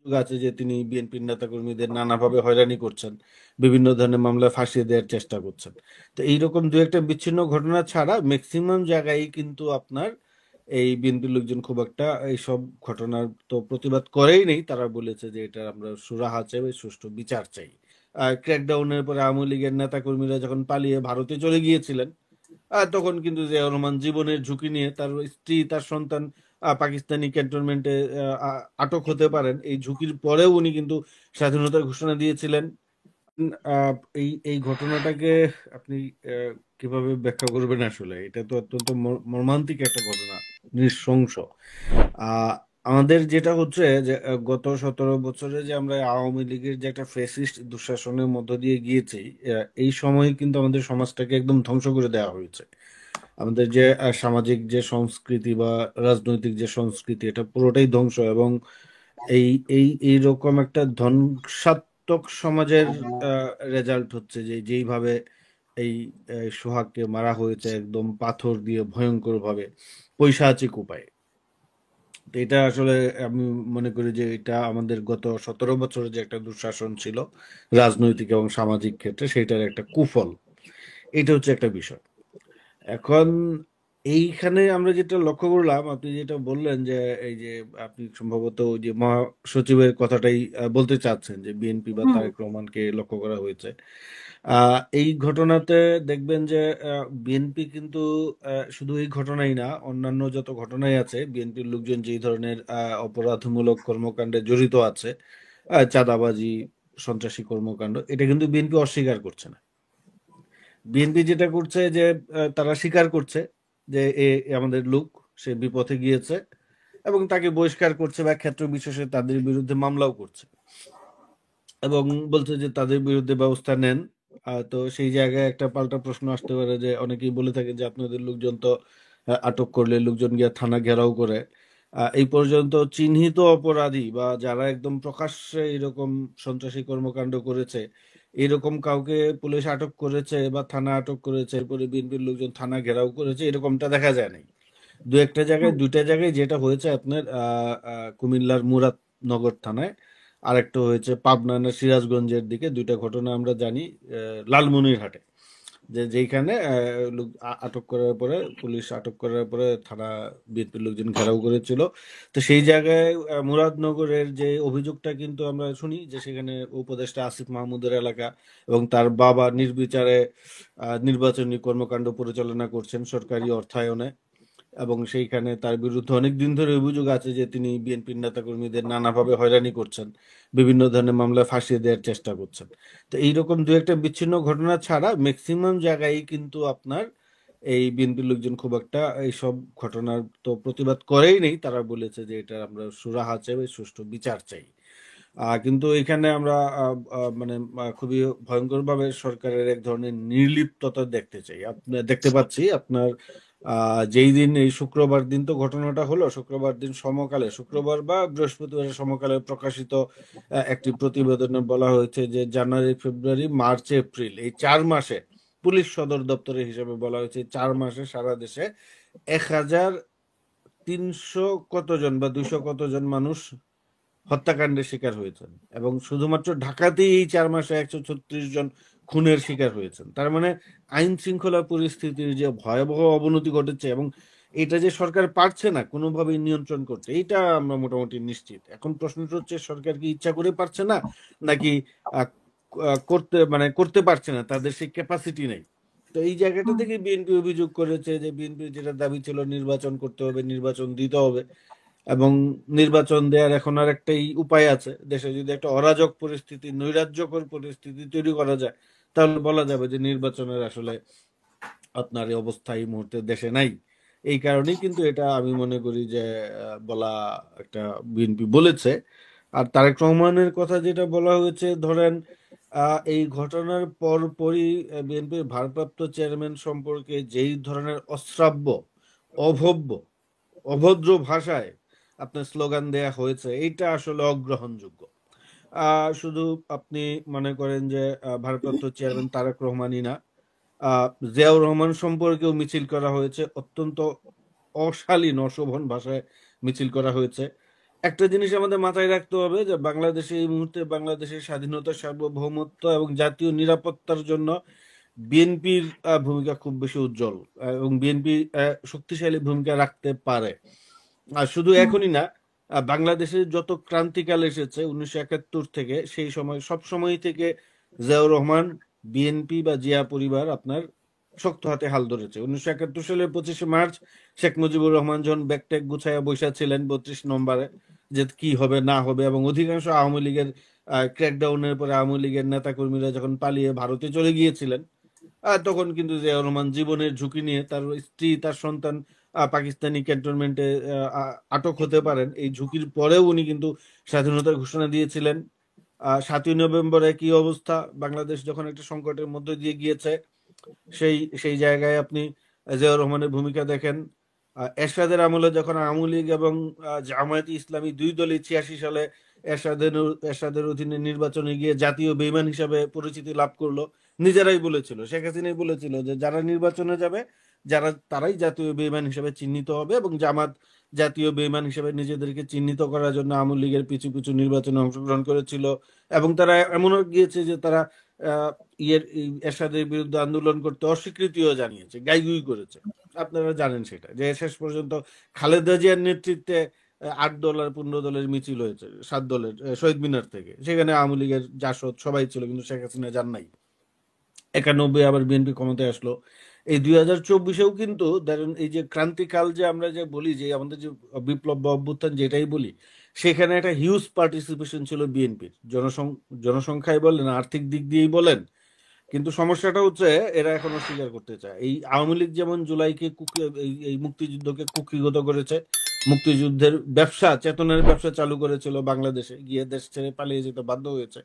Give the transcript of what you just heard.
অভিযোগ আছে যে তিনি বিএনপির নেতাকর্মীদের নানাভাবে হয়রানি করছেন, বিভিন্ন ধরনের মামলায় ফাঁসিয়ে দেওয়ার চেষ্টা করছেন। তো এইরকম দু একটা বিচ্ছিন্ন ঘটনা ছাড়া ম্যাক্সিমাম জায়গায় কিন্তু আপনার এই বিএনপির লোকজন খুব একটা এইসব ঘটনার তো প্রতিবাদ করেই নেই। তারা বলেছে যে এটা আমরা সুরাহা চাই, সুষ্ঠু বিচার চাই। ক্র্যাকডাউনের পরে আওয়ামী লীগের নেতাকর্মীরা যখন পালিয়ে ভারতে চলে গিয়েছিলেন, তখন কিন্তু জিয়াউর রহমান জীবনের ঝুঁকি নিয়ে তার স্ত্রী তার সন্তান পাকিস্তানি ক্যান্টনমেন্টে আটক হতে পারেন। এই ঝুঁকির পরেও উনি কিন্তু স্বাধীনতার ঘোষণা দিয়েছিলেন। উম, আহ, এই এই ঘটনাটাকে আপনি কিভাবে ব্যাখ্যা করবেন? আসলে এটা তো অত্যন্ত মর্মান্তিক একটা ঘটনা, নৃশংস। আহ আমাদের যেটা হচ্ছে যে গত 17 বছরে যে আমরা আওয়ামী লীগের যে একটা ফ্যাসিস্ট দুঃশাসনের মধ্য দিয়ে গিয়েছি, এই সময়ে কিন্তু আমাদের সমাজটাকে একদম ধ্বংস করে দেওয়া হয়েছে। আমাদের যে সামাজিক যে সংস্কৃতি বা রাজনৈতিক যে সংস্কৃতি, এটা পুরোটাই ধ্বংস। এবং এই এই এইরকম একটা ধ্বংসাত্মক সমাজের রেজাল্ট হচ্ছে যে যেইভাবে এই সোহাগকে মারা হয়েছে একদম পাথর দিয়ে ভয়ঙ্কর ভাবে, পৈশাচিক উপায়ে। তো এটা আসলে আমি মনে করি যে এটা আমাদের গত 17 বছরের যে একটা দুঃশাসন ছিল রাজনৈতিক এবং সামাজিক ক্ষেত্রে, সেটার একটা কুফল। এটা হচ্ছে একটা বিষয়। এখন এইখানে আমরা যেটা লক্ষ্য করলাম, আপনি যেটা বললেন যে এই যে আপনি সম্ভবত ওই যে মহাসচিবের কথাটাই বলতে চাচ্ছেন যে বিএনপি বা হুম। তারেক রহমানকে লক্ষ্য করা হয়েছে। এই ঘটনাতে দেখবেন যে বিএনপি কিন্তু শুধু এই ঘটনাই না, অন্যান্য যত ঘটনাই আছে, বিএনপির লোকজন যেই ধরনের অপরাধমূলক কর্মকাণ্ডে জড়িত আছে, চাঁদাবাজি, সন্ত্রাসী কর্মকাণ্ড, এটা কিন্তু বিএনপি অস্বীকার করছে না। বিএনপি যেটা করছে যে তারা স্বীকার করছে যে এ আমাদের লোক, সে বিপথে গিয়েছে, এবং তাকে বহিষ্কার করছে বা ক্ষেত্র বিশেষে তাদের বিরুদ্ধে মামলাও করছে, এবং বলছে যে তাদের বিরুদ্ধে ব্যবস্থা নেন। তো সেই জায়গায় একটা পাল্টা প্রশ্ন আসতে পারে যে অনেকেই বলে থাকে যে আপনাদের লোকজন তো আটক করলে লোকজন গিয়ে থানা ঘেরাও করে। এই পর্যন্ত চিহ্নিত অপরাধী বা যারা একদম প্রকাশ্যে এরকম সন্ত্রাসী কর্মকাণ্ড করেছে, এরকম কাউকে পুলিশ আটক করেছে বা থানা আটক করেছে এরপরে বিএনপির লোকজন থানা ঘেরাও করেছে, এরকমটা দেখা যায় নাই। দু একটা জায়গায়, হুম। দুইটা জায়গায় যেটা হয়েছে আপনার কুমিল্লার মুরাদনগর থানায়, আরেকটা হয়েছে পাবনা না সিরাজগঞ্জের দিকে, দুইটা ঘটনা আমরা জানি। লালমনিরহাটে যেখানে আটক করার পরে, পুলিশ আটক করার পরে থানা বিএনপির লোকজন ঘেরাও করেছিল। তো সেই জায়গায় মুরাদনগরের যে অভিযোগটা কিন্তু আমরা শুনি যে সেখানে উপদেষ্টা আসিফ মাহমুদের এলাকা, এবং তার বাবা নির্বিচারে নির্বাচনী কর্মকাণ্ড পরিচালনা করছেন সরকারি অর্থায়নে। এবং সেইখানে তার বিরুদ্ধে অনেক দিন ধরে অভিযোগ আছে যে তিনি বিএনপির নেতাকর্মীদের নানাভাবে হয়রানি করছেন, বিভিন্ন ধরনের মামলায় ফাঁসিয়ে দেওয়ার চেষ্টা করছেন। তো এইরকম দু একটা বিচ্ছিন্ন ঘটনা ছাড়া ম্যাক্সিমাম জায়গায় কিন্তু আপনার এই বিএনপির লোকজন খুব একটা এইসব ঘটনার তো প্রতিবাদ করেই নেই। তারা বলেছে যে এটা আমরা সুরাহা চাই, সুষ্ঠু বিচার চাই। কিন্তু এখানে আমরা মানে খুবই ভয়ঙ্করভাবে সরকারের এক ধরনের নির্লিপ্ততা দেখতে চাই, দেখতে পাচ্ছি। আপনার যেই দিন, এই শুক্রবার দিন তো ঘটনাটা হলো, শুক্রবার দিন সমকালে, শুক্রবার বা বৃহস্পতিবার সমকালে প্রকাশিত একটি প্রতিবেদনে বলা হয়েছে যে জানুয়ারি, ফেব্রুয়ারি, মার্চ, এপ্রিল, এই 4 মাসে পুলিশ সদর দপ্তরের হিসাবে বলা হয়েছে 4 মাসে সারা দেশে 1300 কতজন বা 200 কতজন মানুষ হত্যাকাণ্ডের শিকার হয়েছেন। এবং শুধুমাত্র ঢাকাতেই এই 4 মাসে 136 জন খুনের শিকার হয়েছেন। তার মানে আইন শৃঙ্খলা পরিস্থিতির যে ভয়াবহ অবনতি ঘটেছে, এবং এটা যে সরকার পারছে না কোনোভাবেই নিয়ন্ত্রণ করতে, এটা আমরা মোটামুটি নিশ্চিত। এখন প্রশ্নটা হচ্ছে সরকার কি ইচ্ছা করে পারছে না, নাকি আহ, করতে মানে করতে পারছে না, তাদের সেই ক্যাপাসিটি নেই। তো এই জায়গাটা হুম। থেকে বিএনপি অভিযোগ করেছে যে বিএনপি যেটা দাবি ছিল নির্বাচন করতে হবে, নির্বাচন দিতে হবে। এবং নির্বাচন দেওয়ার এখন আর একটাই উপায় আছে, দেশে যদি একটা অরাজক পরিস্থিতি, নৈরাজ্যকর পরিস্থিতি তৈরি করা যায়, তাহলে বলা যাবে যে নির্বাচনের আসলে আপনার এই অবস্থা এই মুহূর্তে দেশে নাই। এই কারণেই কিন্তু এটা আমি মনে করি যে বলা একটা বিএনপি বলেছে। আর তারেক রহমানের কথা যেটা বলা হয়েছে, ধরেন এই ঘটনার পরপরই বিএনপির ভারপ্রাপ্ত চেয়ারম্যান সম্পর্কে যেই ধরনের অশ্রাব্য, অভব্য, অভদ্র ভাষায় আপনার স্লোগান দেয়া হয়েছে, এইটা আসলে অগ্রহণযোগ্য। শুধু আপনি মনে করেন যে ভারপ্রাপ্ত চেয়ারম্যান তারেক রহমানই না, আহ, জিয়াউর রহমান সম্পর্কেও মিছিল করা হয়েছে, অত্যন্ত অশালীন অশোভন ভাষায় মিছিল করা হয়েছে। একটা জিনিস আমাদের মাথায় রাখতে হবে যে বাংলাদেশে এই মুহূর্তে বাংলাদেশের স্বাধীনতা, সার্বভৌমত্ব এবং জাতীয় নিরাপত্তার জন্য বিএনপির ভূমিকা খুব বেশি উজ্জ্বল, এবং বিএনপি শক্তিশালী ভূমিকা রাখতে পারে। আর শুধু হুম। এখনই না, বাংলাদেশে যত ক্রান্তিকাল এসেছে 1971 থেকে, সেই সময় সব সময় থেকে জিয়াউর রহমান, বিএনপি বা জিয়া পরিবার আপনার শক্ত হাতে হাল ধরেছে। 1971 সালের 25শে মার্চ শেখ মুজিবুর রহমান যখন ব্যাগট্যাগ গুছাইয়া বসে ছিলেন 32 নম্বরে, যে কি হবে না হবে, এবং অধিকাংশ আওয়ামী লীগের ক্র্যাকডাউনের পরে আওয়ামী লীগের নেতাকর্মীরা যখন পালিয়ে ভারতে চলে গিয়েছিলেন, তখন কিন্তু জিয়াউর রহমান জীবনের ঝুঁকি নিয়ে তার স্ত্রী, তার সন্তান পাকিস্তানি ক্যান্টনমেন্টে আটক হতে পারেন, এই ঝুঁকির পরেও উনি কিন্তু স্বাধীনতার ঘোষণা দিয়েছিলেন। 7ই নভেম্বরে কি অবস্থা, বাংলাদেশ যখন একটা সংকটের মধ্যে দিয়ে গিয়েছে, সেই সেই জায়গায় আপনি জিয়াউর রহমানের ভূমিকা দেখেন। এরশাদের আমলে যখন আওয়ামী লীগ এবং জামায়াতে ইসলামী দুই দলই 86 সালে এরশাদের অধীনে নির্বাচনে গিয়ে জাতীয় বেইমান হিসাবে পরিচিতি লাভ করলো, নিজেরাই বলেছিল, শেখ হাসিনাই বলেছিল যে যারা নির্বাচনে যাবে, তারাই জাতীয় বেইমান হিসেবে চিহ্নিত হবে, এবং জামাত জাতীয় বেইমান হিসেবে নিজেদেরকে চিহ্নিত করার জন্য আওয়ামী লীগের পিছু পিছু নির্বাচনে অংশগ্রহণ করেছিল। এবং তারা এমনও গিয়েছে যে তারা এরশাদের বিরুদ্ধে আন্দোলন করতে অস্বীকৃতিও জানিয়েছে, গাইগুই করেছে। আপনারা জানেন সেটা, যে শেষ পর্যন্ত খালেদা জিয়ার নেতৃত্বে 8 দল আর 15 দলের মিছিল হয়েছে, 7 দলের, শহীদ মিনার থেকে। সেখানে আওয়ামী লীগের জাসদ সবাই ছিল, কিন্তু শেখ হাসিনা যান নাই। 91 আবার বিএনপি ক্ষমতায় আসলো। এই 2024-এও কিন্তু ধরেন, এই যে ক্রান্তিকাল যে আমরা যে বলি, যে আমাদের যে বিপ্লব বা অভ্যুত্থান যেটাই বলি, সেখানে একটা হিউজ পার্টিসিপেশন ছিল বিএনপির, জনসংখ্যায় বলেন, আর্থিক দিক দিয়েই বলেন। কিন্তু সমস্যাটা হচ্ছে এরা এখনো স্বীকার করতে চায়। এই আওয়ামী লীগ যেমন জুলাইকে এই মুক্তিযুদ্ধকে কুক্ষিগত করেছে, মুক্তিযুদ্ধের ব্যবসা, চেতনার ব্যবসা চালু করেছিল, বাংলাদেশে গিয়ে দেশ ছেড়ে পালিয়ে যেতে বাধ্য হয়েছে।